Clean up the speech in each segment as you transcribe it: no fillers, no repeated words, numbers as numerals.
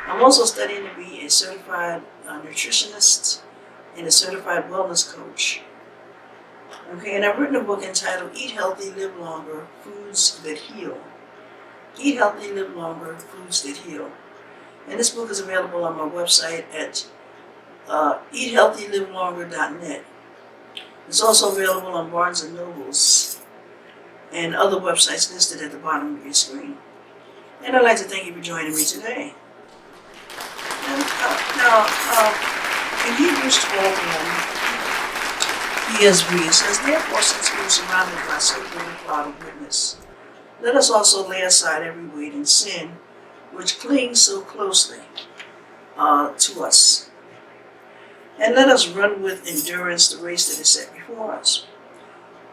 I'm also studying to be a certified nutritionist and a certified wellness coach. Okay, and I've written a book entitled Eat Healthy, Live Longer, Foods That Heal. Eat Healthy, Live Longer, Foods That Heal. And this book is available on my website at eathealthylivelonger.net. It's also available on Barnes & Nobles and other websites listed at the bottom of your screen. And I'd like to thank you for joining me today. And, in Hebrews 12:1, ESV, it says, "Therefore, since we are surrounded by so great a cloud of witness, let us also lay aside every weight and sin which clings so closely to us. And let us run with endurance the race that is set before us."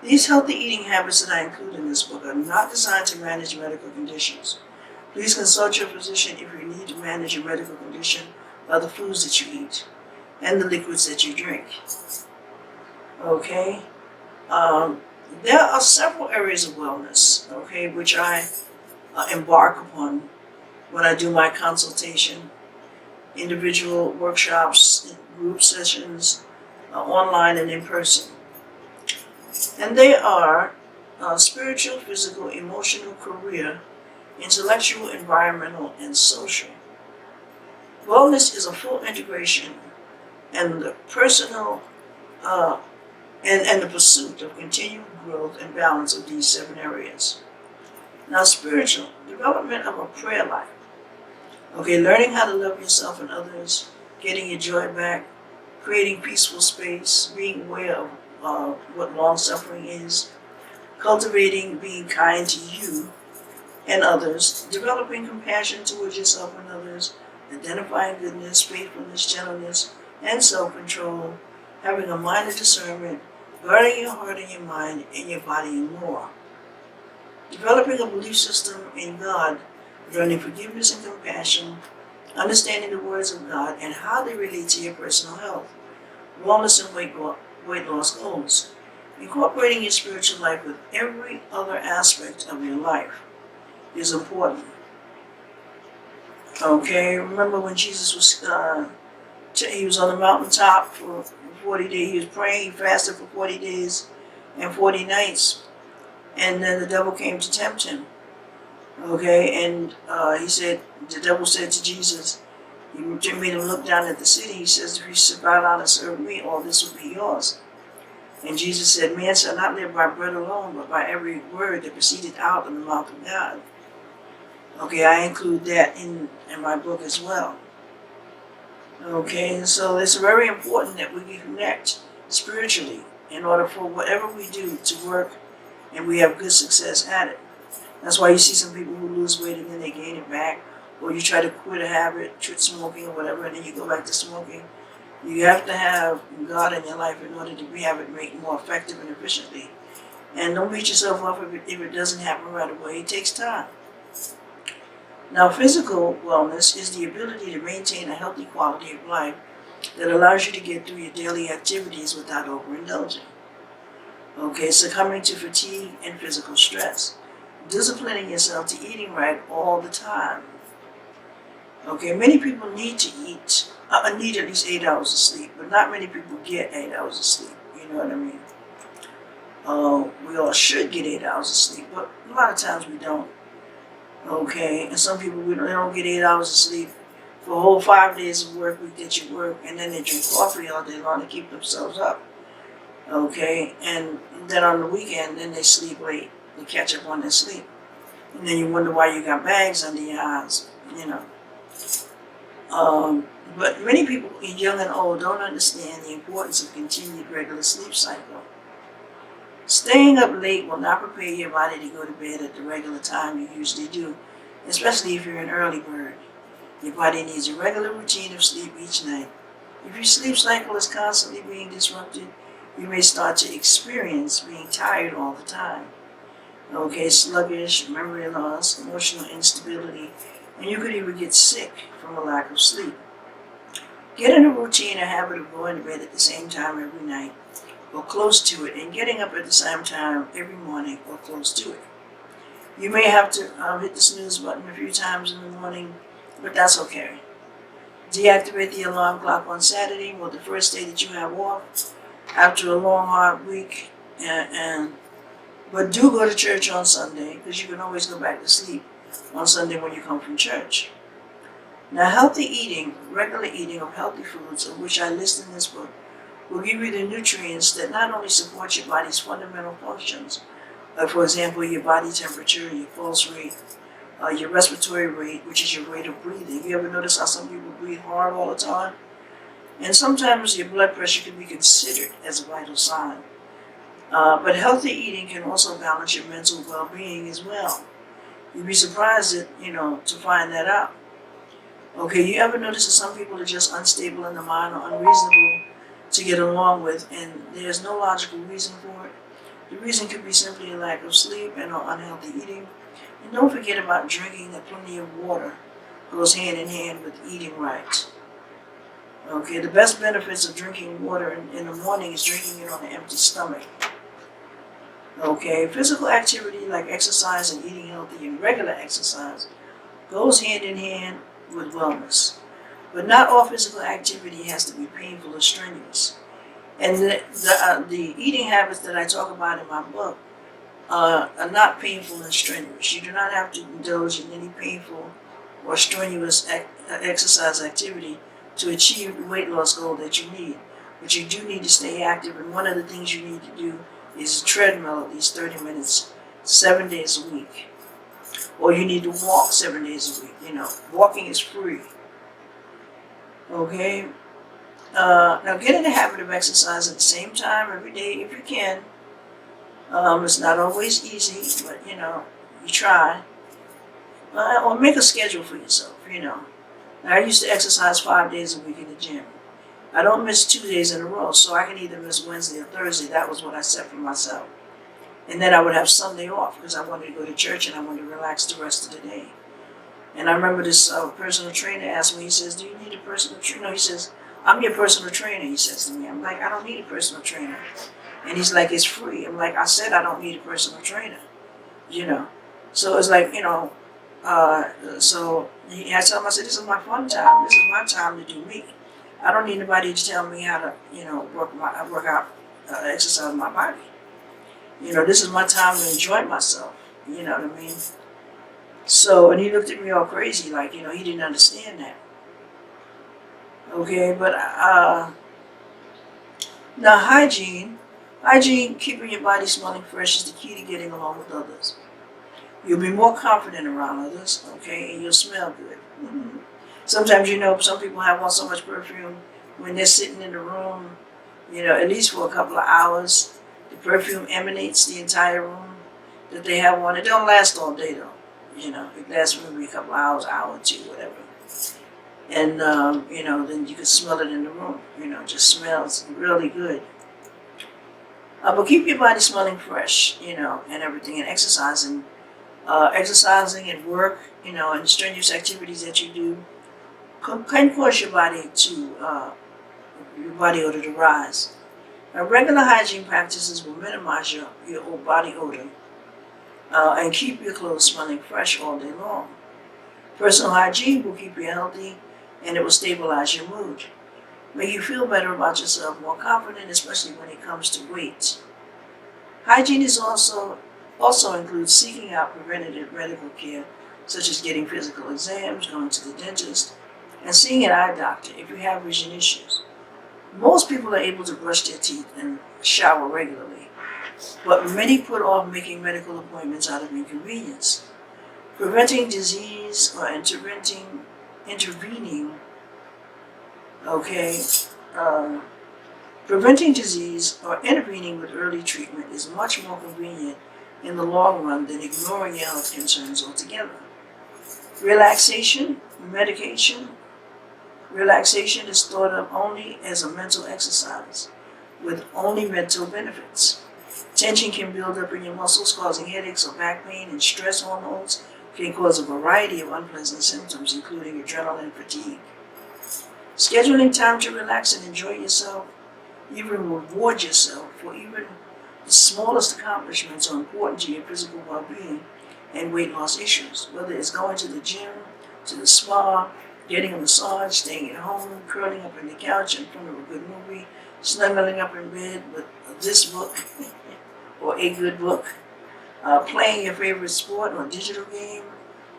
These healthy eating habits that I include in this book are not designed to manage medical conditions. Please consult your physician if you need to manage your medical condition by the foods that you eat and the liquids that you drink. Okay? There are several areas of wellness, okay, which I embark upon when I do my consultation, individual workshops, group sessions, online and in person. And they are spiritual, physical, emotional, career, intellectual, environmental, and social. Wellness is a full integration and the personal and the pursuit of continued growth and balance of these 7 areas. Now, spiritual, development of a prayer life. Okay, learning how to love yourself and others, getting your joy back, creating peaceful space, being aware of what long-suffering is, cultivating being kind to you and others, developing compassion towards yourself and others, identifying goodness, faithfulness, gentleness, and self-control, having a mind of discernment, guarding your heart and your mind and your body and more. Developing a belief system in God, learning forgiveness and compassion, understanding the words of God and how they relate to your personal health, wellness and weight loss goals, incorporating your spiritual life with every other aspect of your life is important. Okay, remember when Jesus was he was on the mountaintop for 40 days. He was praying. He fasted for 40 days and 40 nights, and then the devil came to tempt him. Okay, and the devil said to Jesus, he made him look down at the city. He says, "If you sit down and serve me, all this will be yours." And Jesus said, "Man shall not live by bread alone, but by every word that proceeded out of the mouth of God." Okay, I include that in my book as well. Okay, and so it's very important that we connect spiritually in order for whatever we do to work and we have good success at it. That's why you see some people who lose weight and then they gain it back, or you try to quit a habit, quit smoking or whatever, and then you go back to smoking. You have to have God in your life in order to have it make more effective and efficiently. And don't beat yourself up if it doesn't happen right away. It takes time. Now, physical wellness is the ability to maintain a healthy quality of life that allows you to get through your daily activities without overindulging. Okay, succumbing to fatigue and physical stress. Disciplining yourself to eating right all the time. Okay, many people need to eat, need at least 8 hours of sleep, but not many people get 8 hours of sleep. You know what I mean? We all should get 8 hours of sleep, but a lot of times we don't. Okay, and some people they don't get 8 hours of sleep for a whole 5 days of work week that you work, and then they drink coffee all day long to keep themselves up. Okay, and then on the weekend, then they sleep late to catch up on their sleep, and then you wonder why you got bags under your eyes. You know. But many people, young and old, don't understand the importance of continued regular sleep cycle. Staying up late will not prepare your body to go to bed at the regular time you usually do, especially if you're an early bird. Your body needs a regular routine of sleep each night. If your sleep cycle is constantly being disrupted, you may start to experience being tired all the time. Okay, sluggish, memory loss, emotional instability, and you could even get sick from a lack of sleep. Get in a routine, a habit of going to bed at the same time every night, or close to it, and getting up at the same time every morning, or close to it. You may have to hit the snooze button a few times in the morning, but that's okay. Deactivate the alarm clock on Saturday or the first day that you have off after a long, hard week. But do go to church on Sunday, because you can always go back to sleep on Sunday when you come from church. Now, healthy eating, regular eating of healthy foods, of which I list in this book, will give you the nutrients that not only support your body's fundamental functions, like for example, your body temperature, your pulse rate, your respiratory rate, which is your rate of breathing. You ever notice how some people breathe hard all the time? And sometimes your blood pressure can be considered as a vital sign. But healthy eating can also balance your mental well-being as well. You'd be surprised to find that out. Okay, you ever notice that some people are just unstable in the mind or unreasonable to get along with, and there's no logical reason for it? The reason could be simply a lack of sleep and or unhealthy eating. And don't forget about drinking plenty of water. Goes hand in hand with eating right. Okay, the best benefits of drinking water in the morning is drinking it on an empty stomach. Okay, physical activity like exercise and eating healthy and regular exercise goes hand in hand with wellness. But not all physical activity has to be painful or strenuous. And the eating habits that I talk about in my book are not painful and strenuous. You do not have to indulge in any painful or strenuous exercise activity to achieve the weight loss goal that you need. But you do need to stay active, and one of the things you need to do is a treadmill at least 30 minutes, 7 days a week. Or you need to walk 7 days a week. Walking is free. Okay? Now get in the habit of exercise at the same time every day if you can. It's not always easy, but you try. Or make a schedule for yourself, Now, I used to exercise 5 days a week in the gym. I don't miss 2 days in a row, so I can either miss Wednesday or Thursday. That was what I set for myself. And then I would have Sunday off because I wanted to go to church and I wanted to relax the rest of the day. And I remember this personal trainer asked me, he says, do you need a personal trainer? He says, I'm your personal trainer, he says to me. I'm like, I don't need a personal trainer. And he's like, it's free. I'm like, I said I don't need a personal trainer. So it's like, so I told him, I said, this is my fun time. This is my time to do me. I don't need anybody to tell me how to, exercise my body. This is my time to enjoy myself. You know what I mean? So, and he looked at me all crazy, like, he didn't understand that. Okay, but now hygiene, keeping your body smelling fresh is the key to getting along with others. You'll be more confident around others, okay, and you'll smell good. Mm-hmm. Sometimes, some people have on so much perfume when they're sitting in the room, at least for a couple of hours. The perfume emanates the entire room that they have on. It don't last all day, though. It lasts maybe a couple of hours, hour or two, whatever. And, then you can smell it in the room. It just smells really good. But keep your body smelling fresh, and everything, and exercising. Exercising and work, and strenuous activities that you do can cause your body odor to rise. Now, regular hygiene practices will minimize your body odor and keep your clothes smelling fresh all day long. Personal hygiene will keep you healthy, and it will stabilize your mood. Make you feel better about yourself, more confident, especially when it comes to weight. Hygiene is also includes seeking out preventative medical care, such as getting physical exams, going to the dentist, and seeing an eye doctor if you have vision issues. Most people are able to brush their teeth and shower regularly, but many put off making medical appointments out of inconvenience. Preventing disease or intervening, preventing disease or intervening with early treatment is much more convenient in the long run than ignoring your health concerns altogether. Relaxation medication. Relaxation is thought of only as a mental exercise with only mental benefits. Tension can build up in your muscles, causing headaches or back pain, and stress hormones can cause a variety of unpleasant symptoms, including adrenaline fatigue. Scheduling time to relax and enjoy yourself, even reward yourself for even the smallest accomplishments are important to your physical well-being and weight loss issues, whether it's going to the gym, to the spa, getting a massage, staying at home, curling up on the couch in front of a good movie, snuggling up in bed with this book or a good book, playing your favorite sport or digital game,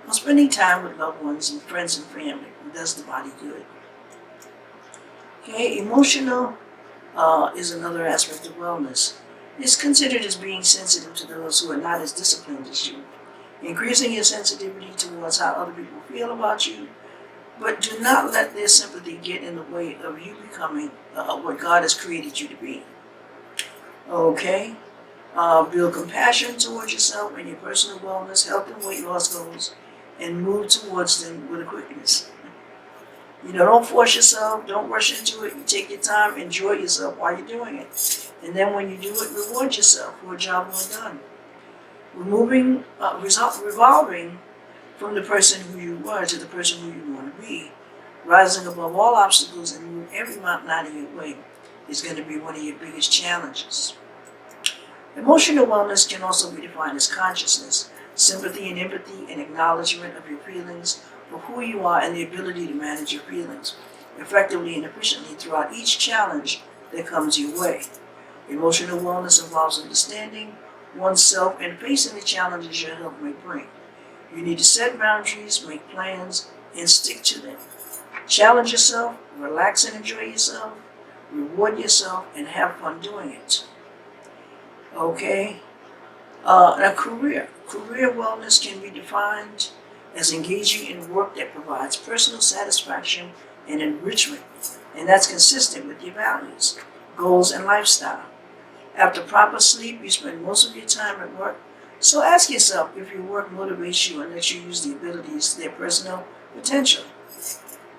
or spending time with loved ones and friends and family. It does the body good. Okay, emotional is another aspect of wellness. It's considered as being sensitive to those who are not as disciplined as you, increasing your sensitivity towards how other people feel about you, but do not let their sympathy get in the way of you becoming what God has created you to be. Okay? Build compassion towards yourself and your personal wellness, health and weight loss goals, and move towards them with a quickness. Don't force yourself, don't rush into it. You take your time, enjoy yourself while you're doing it. And then when you do it, reward yourself for a job well done. Revolving from the person who you were to the person who you want to be, rising above all obstacles and move every mountain out of your way is going to be one of your biggest challenges. Emotional wellness can also be defined as consciousness, sympathy and empathy, and acknowledgement of your feelings for who you are and the ability to manage your feelings effectively and efficiently throughout each challenge that comes your way. Emotional wellness involves understanding oneself and facing the challenges your health may bring. You need to set boundaries, make plans, and stick to them. Challenge yourself, relax and enjoy yourself, reward yourself, and have fun doing it. Okay? Now, career wellness can be defined as engaging in work that provides personal satisfaction and enrichment, and that's consistent with your values, goals, and lifestyle. After proper sleep, you spend most of your time at work, so ask yourself if your work motivates you and lets you use the abilities to their personal potential.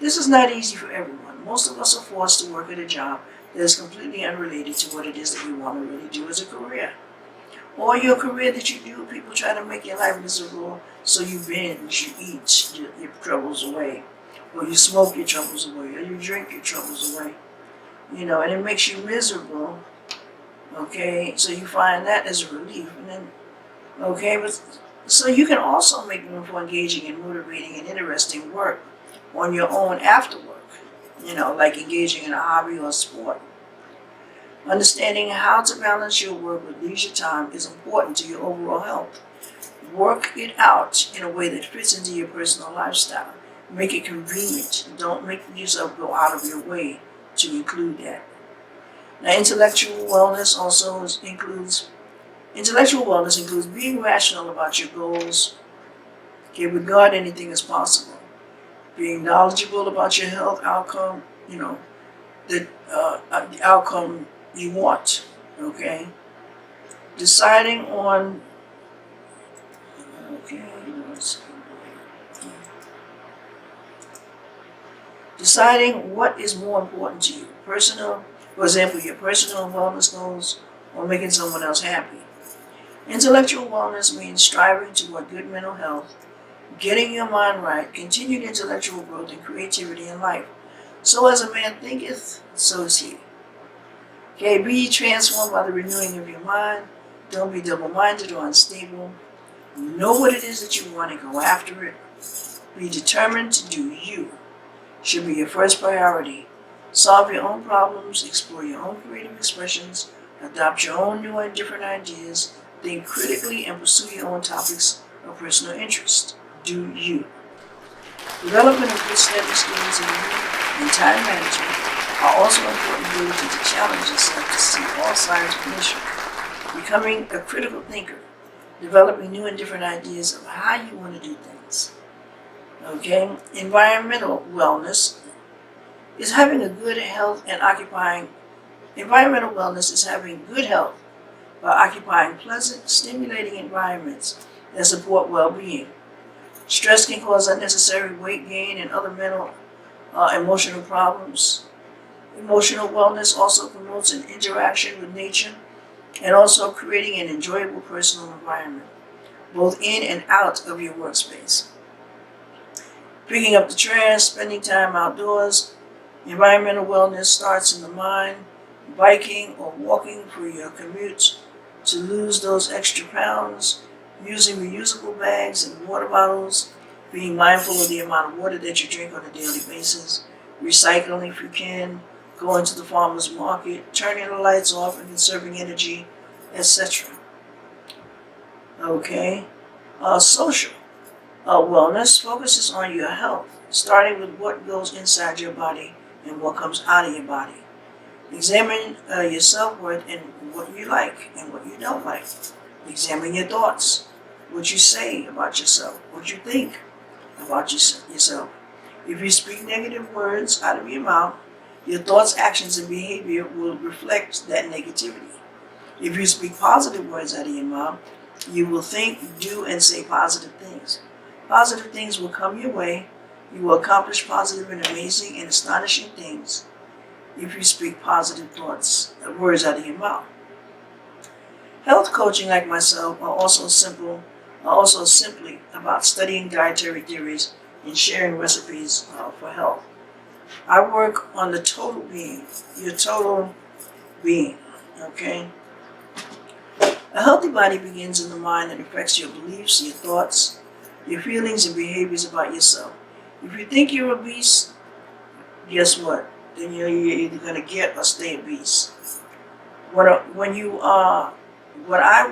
This is not easy for everyone. Most of us are forced to work at a job that is completely unrelated to what it is that we want to really do as a career. Or your career that you do, people try to make your life miserable, so you binge, you eat your troubles away, or you smoke your troubles away, or you drink your troubles away, and it makes you miserable, okay? So you find that as a relief, and then, okay, but so you can also make room for engaging in motivating and interesting work on your own after work, like engaging in a hobby or a sport. Understanding how to balance your work with leisure time is important to your overall health. Work it out in a way that fits into your personal lifestyle. Make it convenient. Don't make yourself go out of your way to include that. Now, intellectual wellness includes being rational about your goals. Okay, with God, anything is possible. Being knowledgeable about your health outcome, the outcome you want, okay? Deciding what is more important to you, for example, your personal wellness goals or making someone else happy. Intellectual wellness means striving toward good mental health, getting your mind right, continued intellectual growth and creativity in life. So as a man thinketh, so is he. Okay, be transformed by the renewing of your mind. Don't be double-minded or unstable. Know what it is that you want and go after it. Be determined to do you. Should be your first priority. Solve your own problems, explore your own creative expressions, adopt your own new and different ideas, think critically, and pursue your own topics of personal interest. Do you. Development of good study skills and time management are also important ability to challenge yourself to see all sides of an issue. Becoming a critical thinker, developing new and different ideas of how you want to do things. Okay? Environmental wellness is having a good health and occupying. Environmental wellness is having good health by occupying pleasant, stimulating environments that support well-being. Stress can cause unnecessary weight gain and other mental, emotional problems. Emotional wellness also promotes an interaction with nature and also creating an enjoyable personal environment, both in and out of your workspace. Picking up the trash, spending time outdoors. Environmental wellness starts in the mind. Biking or walking for your commute to lose those extra pounds. Using reusable bags and water bottles. being mindful of the amount of water that you drink on a daily basis, recycling if you can, going to the farmer's market, turning the lights off and conserving energy, etc. Okay? Social. Wellness focuses on your health, starting with what goes inside your body and what comes out of your body. Examine your self-worth and what you like and what you don't like. Examine your thoughts, what you say about yourself, what you think about yourself. If you speak negative words out of your mouth, your thoughts, actions, and behavior will reflect that negativity. If you speak positive words out of your mouth, you will think, do, and say positive things. Positive things will come your way. You will accomplish positive and amazing and astonishing things if you speak positive thoughts, words out of your mouth. Health coaching, like myself, are also simply about studying dietary theories and sharing recipes for health. I work on the total being, your total being, okay? A healthy body begins in the mind and affects your beliefs, your thoughts, your feelings, and behaviors about yourself. If you think you're obese, guess what? Then you're either going to get or stay obese. When I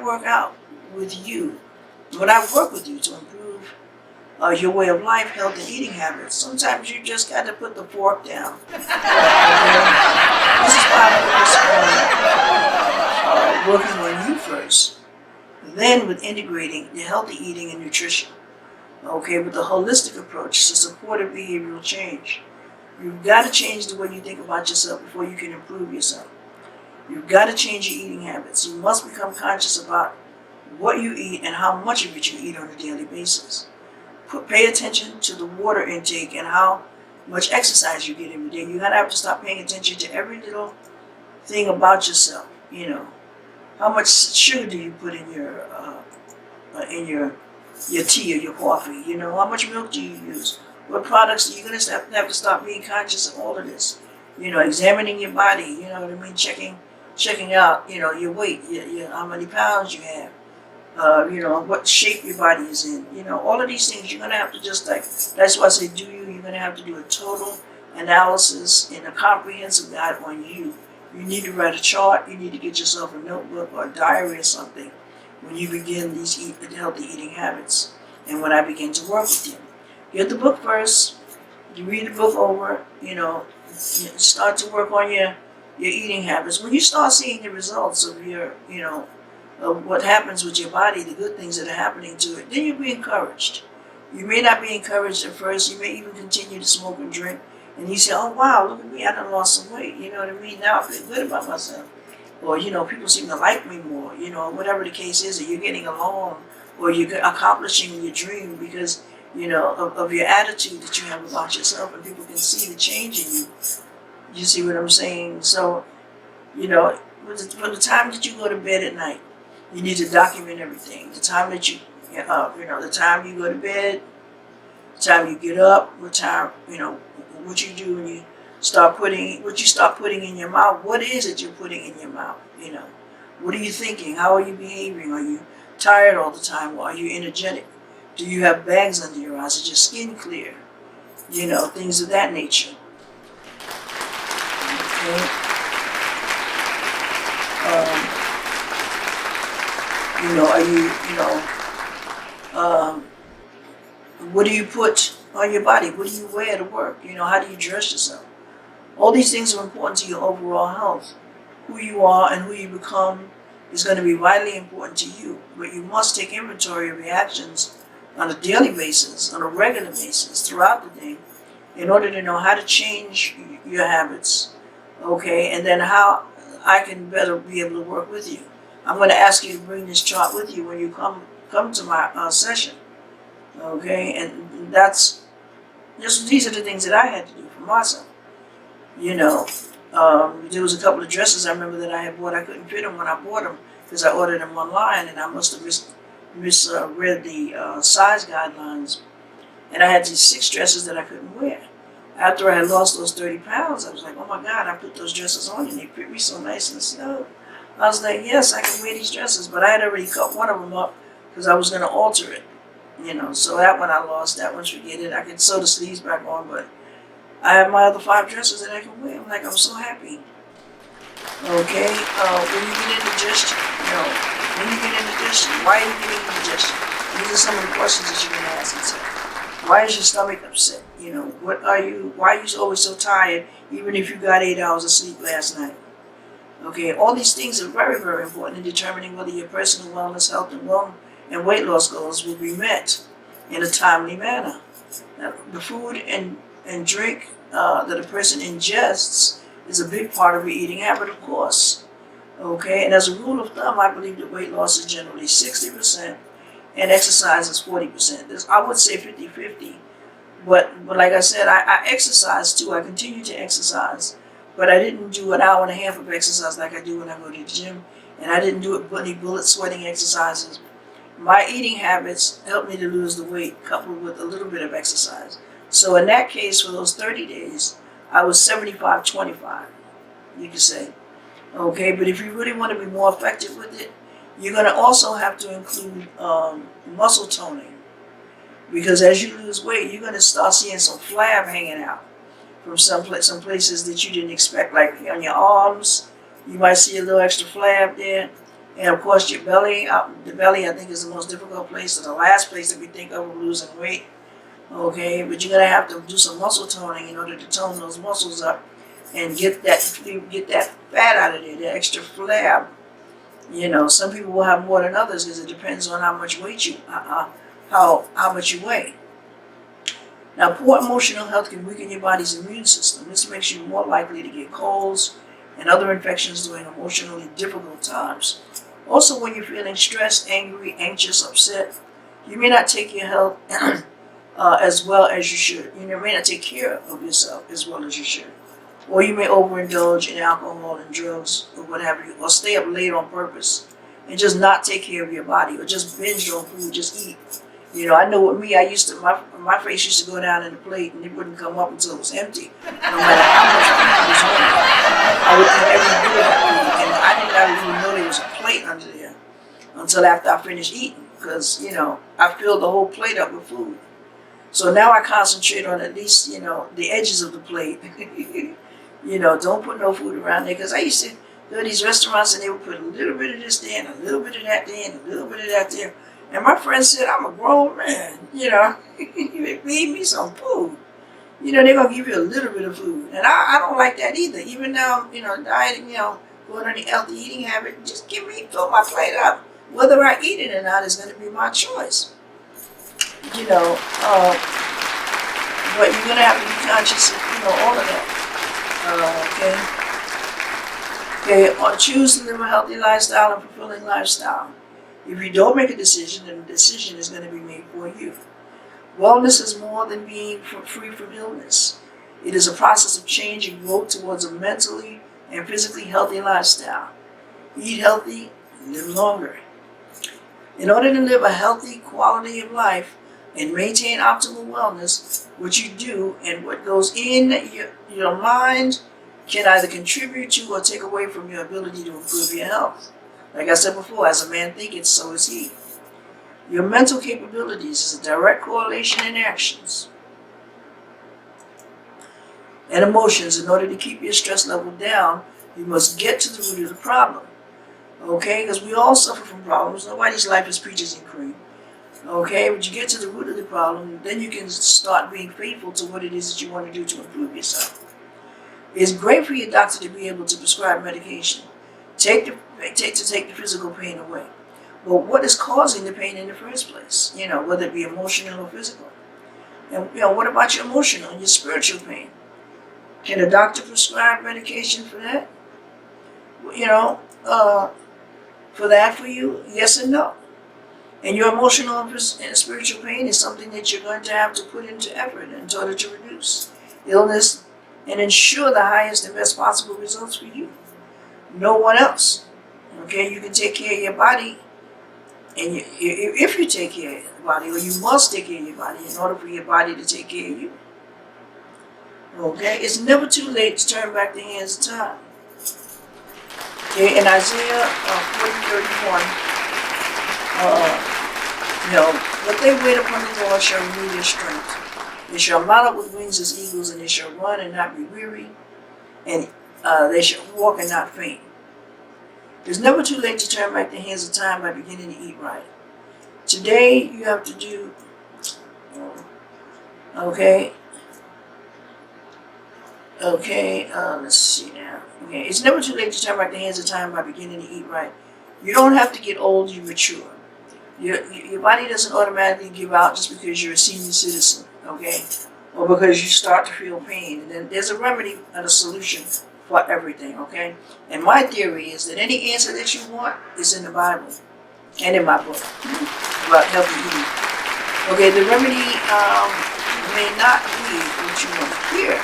work out with you, when I work with you to improve your way of life, health, and eating habits, sometimes you just got to put the fork down. Okay? This is why I focus on working on you first, then with integrating the healthy eating and nutrition. Okay, with a holistic approach to supportive behavioral change. You've got to change the way you think about yourself before you can improve yourself. You've got to change your eating habits. You must become conscious about what you eat and how much of it you eat on a daily basis. Pay attention to the water intake and how much exercise you get every day. You're going to have to stop paying attention to every little thing about yourself. You know, how much sugar do you put in your tea or your coffee? You know, how much milk do you use? What products? You're going to have to stop being conscious of all of this. You know, examining your body, you know what I mean? Checking out, you know, your weight, your how many pounds you have, you know, what shape your body is in. You know, all of these things you're going to have to just like, that's why I say you're going to have to do a total analysis and a comprehensive guide on you. You need to write a chart. You need to get yourself a notebook or a diary or something when you begin these healthy eating habits. And when I begin to work with you. Get the book first. You read the book over, you know, start to work on your eating habits. When you start seeing the results of your, you know, of what happens with your body, the good things that are happening to it, then you'll be encouraged. You may not be encouraged at first. You may even continue to smoke and drink. And you say, oh, wow, look at me, I done lost some weight. You know what I mean? Now I feel good about myself. Or, you know, people seem to like me more, you know, whatever the case is, or you're getting along, or you're accomplishing your dream because, you know, of your attitude that you have about yourself, and people can see the change in you. You see what I'm saying? So, you know, from the time that you go to bed at night, you need to document everything. The time that you know, the time you go to bed, the time you get up, what time, you know, what you do when you start putting in your mouth. What is it you're putting in your mouth? You know, what are you thinking? How are you behaving? Are you tired all the time? Or are you energetic? Do you have bags under your eyes? Is your skin clear? You know, things of that nature. Okay. You know, are you, what do you put on your body? What do you wear to work? You know, how do you dress yourself? All these things are important to your overall health. Who you are and who you become is going to be vitally important to you. But you must take inventory of your actions on a daily basis, on a regular basis, throughout the day, in order to know how to change your habits, okay, and then how I can better be able to work with you. I'm going to ask you to bring this chart with you when you come to my session, okay, and these are the things that I had to do for myself. You know, there was a couple of dresses I remember that I had bought. I couldn't fit them when I bought them because I ordered them online, and I must have misread the size guidelines, and I had these 6 dresses that I couldn't wear. After I had lost those 30 pounds, I was like, oh my God, I put those dresses on and they fit me so nice and snug. I was like, yes, I can wear these dresses, but I had already cut one of them up because I was going to alter it. So that one I lost. That one's forget it. I can sew the sleeves back on, but I have my other 5 dresses that I can wear. I'm so happy. Okay, when you get indigestion, when you get indigestion, why are you getting indigestion? These are some of the questions that you can ask yourself. Why is your stomach upset? Why are you always so tired, even if you got 8 hours of sleep last night? Okay, all these things are very, very important in determining whether your personal wellness, health, and weight loss goals will be met in a timely manner. Now, the food and drink that a person ingests is a big part of your eating habit, of course. Okay, and as a rule of thumb, I believe that weight loss is generally 60% and exercise is 40%. I would say 50-50. But like I said, I exercise too. I continue to exercise. But I didn't do an hour and a half of exercise like I do when I go to the gym. And I didn't do any bullet sweating exercises. My eating habits helped me to lose the weight coupled with a little bit of exercise. So in that case, for those 30 days, I was 75-25, you could say. Okay, but if you really want to be more effective with it, you're going to also have to include muscle toning. Because as you lose weight, you're going to start seeing some flab hanging out from some places that you didn't expect, like on your arms. You might see a little extra flab there. And of course your belly. The belly, I think, is the most difficult place, or the last place that we think of when losing weight. Okay, but you're going to have to do some muscle toning in order to tone those muscles up and get that fat out of there, that extra flab. Some people will have more than others because it depends on how much weight how much you weigh. Now, poor emotional health can weaken your body's immune system. This makes you more likely to get colds and other infections during emotionally difficult times. Also, when you're feeling stressed, angry, anxious, upset, you may not take your health as well as you should. You may not take care of yourself as well as you should. Or you may overindulge in alcohol and drugs or what have you, or stay up late on purpose and just not take care of your body, or just binge on food, just eat. I know with me, I used to, my face used to go down in the plate and it wouldn't come up until it was empty. No matter how much food was on it, I would eat every bit of that food, and I did not even know there was a plate under there until after I finished eating, because, I filled the whole plate up with food. So now I concentrate on at least, the edges of the plate. Don't put no food around there, because I used to go to these restaurants and they would put a little bit of this there and a little bit of that there and a little bit of that there. And my friend said, I'm a grown man, you feed me some food. They're going to give you a little bit of food. And I don't like that either. Even now, dieting, going on a healthy eating habit, just fill my plate up. Whether I eat it or not is going to be my choice. But you're going to have to be conscious of, all of that. Okay, choose to live a healthy lifestyle and fulfilling lifestyle. If you don't make a decision, then the decision is going to be made for you. Wellness is more than being free from illness. It is a process of change and growth towards a mentally and physically healthy lifestyle. Eat healthy, live longer. In order to live a healthy quality of life and maintain optimal wellness, what you do and what goes in your mind can either contribute to or take away from your ability to improve your health. Like I said before, as a man thinketh, so is he. Your mental capabilities is a direct correlation in actions and emotions. In order to keep your stress level down, you must get to the root of the problem. Okay? Because we all suffer from problems. Nobody's life is peaches and cream. Okay? But you get to the root of the problem, then you can start being faithful to what it is that you want to do to improve yourself. It's great for your doctor to be able to prescribe medication. Take the physical pain away. But what is causing the pain in the first place? Whether it be emotional or physical. And what about your emotional and your spiritual pain? Can a doctor prescribe medication for that? For you? Yes and no. And your emotional and spiritual pain is something that you're going to have to put into effort in order to reduce illness and ensure the highest and best possible results for you. No one else. Okay, you can take care of your body, and if you take care of your body, or you must take care of your body in order for your body to take care of you. Okay, it's never too late to turn back the hands of time. Okay, in Isaiah 40:31, But they wait upon the Lord shall renew their strength. They shall mount up with wings as eagles, and they shall run and not be weary, and they shall walk and not faint. It's never too late to turn back the hands of time by beginning to eat right. Today, you have to do, let's see now. Okay, it's never too late to turn back the hands of time by beginning to eat right. You don't have to get old, you mature. Your body doesn't automatically give out just because you're a senior citizen, okay? Or because you start to feel pain. And then there's a remedy and a solution for everything, okay? And my theory is that any answer that you want is in the Bible and in my book about healthy eating. Okay, the remedy may not be what you want to hear,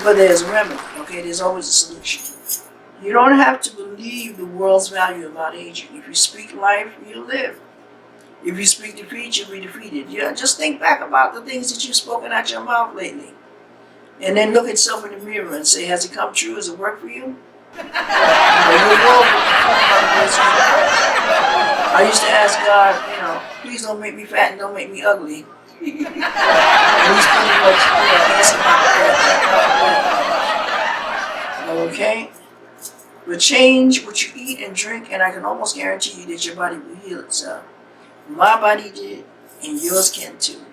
but there's a remedy, okay? There's always a solution. You don't have to believe the world's value about aging. If you speak life, you'll live. If you speak defeat, you'll be defeated. Just think back about the things that you've spoken out your mouth lately. And then look at yourself in the mirror and say, has it come true? Has it worked for you? I used to ask God, please don't make me fat and don't make me ugly. And he's pretty much answered my prayer. Okay? But change what you eat and drink, and I can almost guarantee you that your body will heal itself. My body did, and yours can too.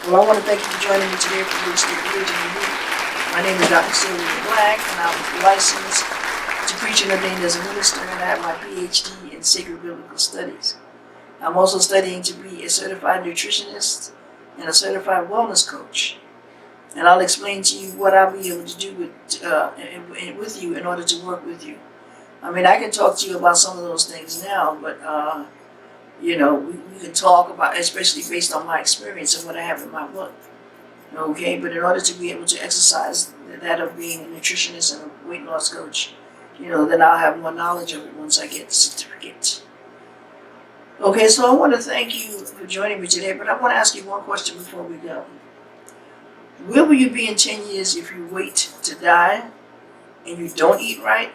Well, I want to thank you for joining me today for Real Estate Religion. My name is Dr. Sylvia Black, and I'm licensed to preach and ordained as a minister, and I have my PhD in Sacred Biblical Studies. I'm also studying to be a certified nutritionist and a certified wellness coach. And I'll explain to you what I'll be able to do with you in order to work with you. I mean, I can talk to you about some of those things now, but, we can talk about, especially based on my experience and what I have in my book. Okay, but in order to be able to exercise that of being a nutritionist and a weight loss coach, then I'll have more knowledge of it once I get the certificate. Okay, so I want to thank you for joining me today, but I want to ask you one question before we go. Where will you be in 10 years if you wait to die and you don't eat right?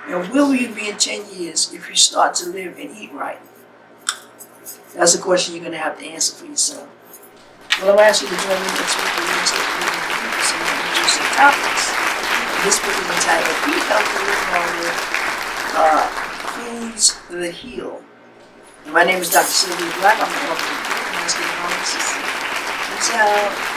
And where will you be in 10 years if you start to live and eat right? That's a question you're going to have to answer for yourself. Well, I'm asking you to join me next week for Real Estate Religion, some interesting topics. This book is entitled Eat Healthy, Live Longer, Foods That Heal. And my name is Dr. Sylvia Black. I'm the author of the book, and I'm asking you to Peace out.